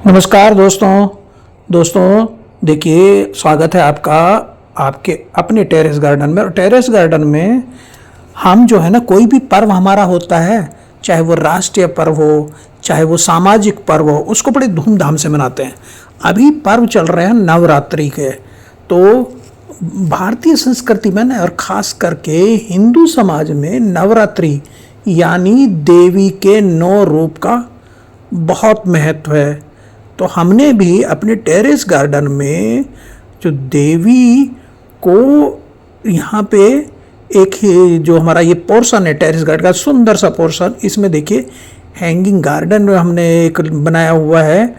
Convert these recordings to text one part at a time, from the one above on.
नमस्कार दोस्तों देखिए, स्वागत है आपका आपके अपने टेरेस गार्डन में। और टेरेस गार्डन में हम जो है ना, कोई भी पर्व हमारा होता है, चाहे वो राष्ट्रीय पर्व हो, चाहे वो सामाजिक पर्व हो, उसको बड़े धूमधाम से मनाते हैं। अभी पर्व चल रहे हैं नवरात्रि के। तो भारतीय संस्कृति में ना, और ख़ास करके हिंदू समाज में नवरात्रि यानी देवी के 9 रूप का बहुत महत्व है। तो हमने भी अपने टेरेस गार्डन में जो देवी को यहाँ पे एक ही जो हमारा ये पोर्शन है टेरेस गार्डन का, सुंदर सा पोर्शन, इसमें देखिए हैंगिंग गार्डन हमने एक बनाया हुआ है।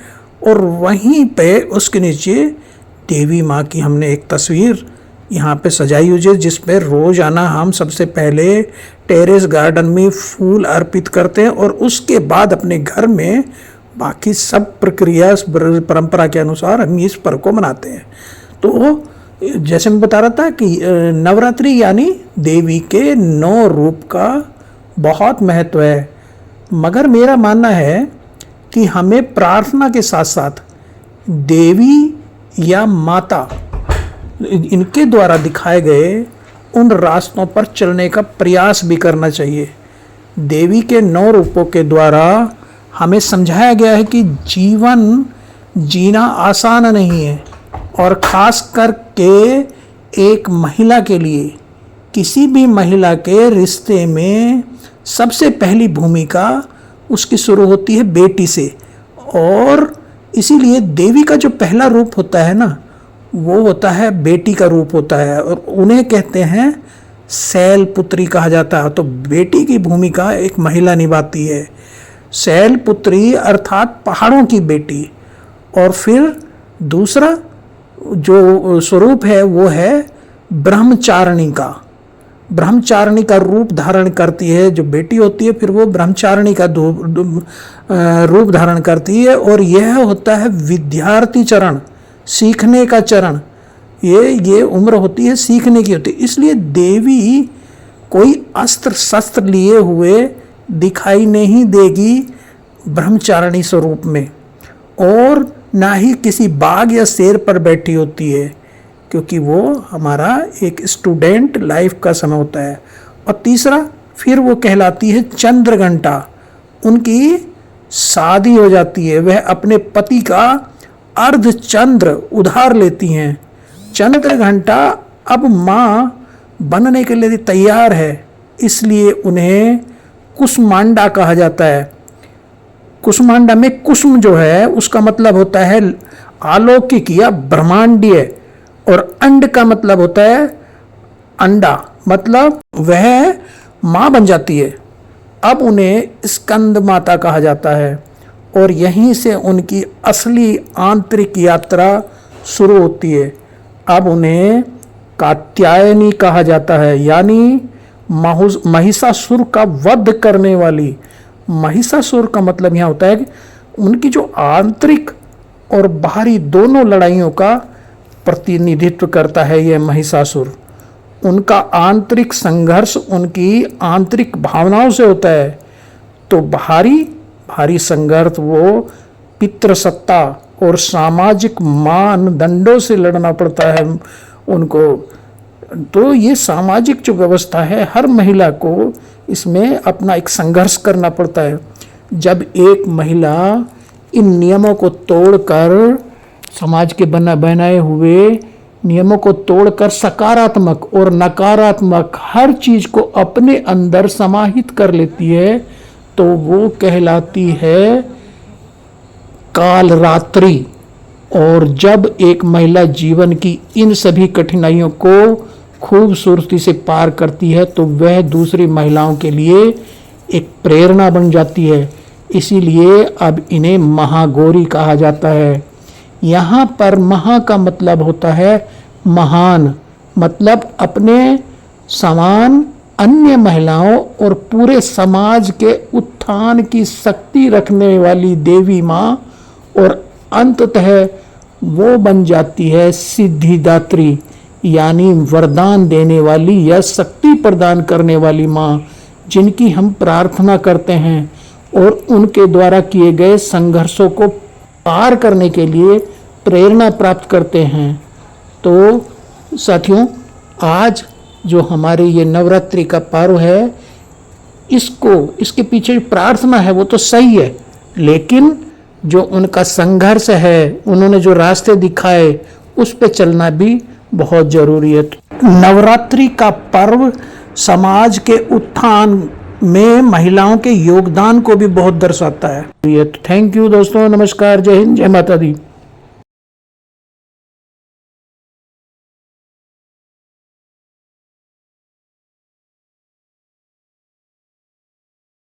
और वहीं पे उसके नीचे देवी माँ की हमने एक तस्वीर यहाँ पे सजाई हुई है, जिस पे रोज़ाना हम सबसे पहले टेरेस गार्डन में फूल अर्पित करते हैं और उसके बाद अपने घर में बाकी सब प्रक्रिया परंपरा के अनुसार हम इस पर्व को मनाते हैं। तो जैसे मैं बता रहा था कि नवरात्रि यानी देवी के 9 रूप का बहुत महत्व है। मगर मेरा मानना है कि हमें प्रार्थना के साथ साथ देवी या माता इनके द्वारा दिखाए गए उन रास्तों पर चलने का प्रयास भी करना चाहिए। देवी के 9 रूपों के द्वारा हमें समझाया गया है कि जीवन जीना आसान नहीं है, और ख़ास करके एक महिला के लिए, किसी भी महिला के रिश्ते में सबसे पहली भूमिका उसकी शुरू होती है बेटी से। और इसीलिए देवी का जो पहला रूप होता है ना, वो होता है बेटी का रूप होता है, और उन्हें कहते हैं शैलपुत्री कहा जाता है। तो बेटी की भूमिका एक महिला निभाती है, शैलपुत्री अर्थात पहाड़ों की बेटी। और फिर दूसरा जो स्वरूप है वो है ब्रह्मचारिणी का। ब्रह्मचारिणी का रूप धारण करती है जो बेटी होती है, फिर वो ब्रह्मचारिणी का रूप धारण करती है। और यह होता है विद्यार्थी चरण, सीखने का चरण। ये उम्र होती है सीखने की होती है। इसलिए देवी कोई अस्त्र शस्त्र लिए हुए दिखाई नहीं देगी ब्रह्मचारिणी स्वरूप में, और ना ही किसी बाघ या शेर पर बैठी होती है, क्योंकि वो हमारा एक स्टूडेंट लाइफ का समय होता है। और तीसरा फिर वो कहलाती है चंद्रघंटा। उनकी शादी हो जाती है, वह अपने पति का अर्धचंद्र उधार लेती हैं। चंद्रघंटा अब माँ बनने के लिए तैयार है, इसलिए उन्हें कुसमांडा कहा जाता है। कुसमांडा में कुसुम जो है उसका मतलब होता है अलौकिक या ब्रह्मांडीय, और अंड का मतलब होता है अंडा, मतलब वह माँ बन जाती है। अब उन्हें स्कंद माता कहा जाता है, और यहीं से उनकी असली आंतरिक यात्रा शुरू होती है। अब उन्हें कात्यायनी कहा जाता है, यानी महिषासुर का वध करने वाली। महिषासुर का मतलब यहाँ होता है कि उनकी जो आंतरिक और बाहरी दोनों लड़ाइयों का प्रतिनिधित्व करता है यह महिषासुर। उनका आंतरिक संघर्ष उनकी आंतरिक भावनाओं से होता है। तो भारी संघर्ष वो पितृसत्ता और सामाजिक मानदंडों से लड़ना पड़ता है उनको। तो ये सामाजिक जो व्यवस्था है, हर महिला को इसमें अपना एक संघर्ष करना पड़ता है। जब एक महिला इन नियमों को तोड़कर, समाज के बनाए हुए नियमों को तोड़कर सकारात्मक और नकारात्मक हर चीज को अपने अंदर समाहित कर लेती है, तो वो कहलाती है कालरात्रि। और जब एक महिला जीवन की इन सभी कठिनाइयों को खूबसूरती से पार करती है, तो वह दूसरी महिलाओं के लिए एक प्रेरणा बन जाती है। इसीलिए अब इन्हें महागौरी कहा जाता है। यहाँ पर महा का मतलब होता है महान, मतलब अपने समान अन्य महिलाओं और पूरे समाज के उत्थान की शक्ति रखने वाली देवी माँ। और अंततः वो बन जाती है सिद्धिदात्री, यानी वरदान देने वाली या शक्ति प्रदान करने वाली माँ, जिनकी हम प्रार्थना करते हैं और उनके द्वारा किए गए संघर्षों को पार करने के लिए प्रेरणा प्राप्त करते हैं। तो साथियों, आज जो हमारी ये नवरात्रि का पर्व है, इसके पीछे प्रार्थना है वो तो सही है, लेकिन जो उनका संघर्ष है, उन्होंने जो रास्ते दिखाए, उस पे चलना भी बहुत जरूरी है। नवरात्रि का पर्व समाज के उत्थान में महिलाओं के योगदान को भी बहुत दर्शाता है। थैंक यू दोस्तों, नमस्कार, जय हिंद, जय माता दी।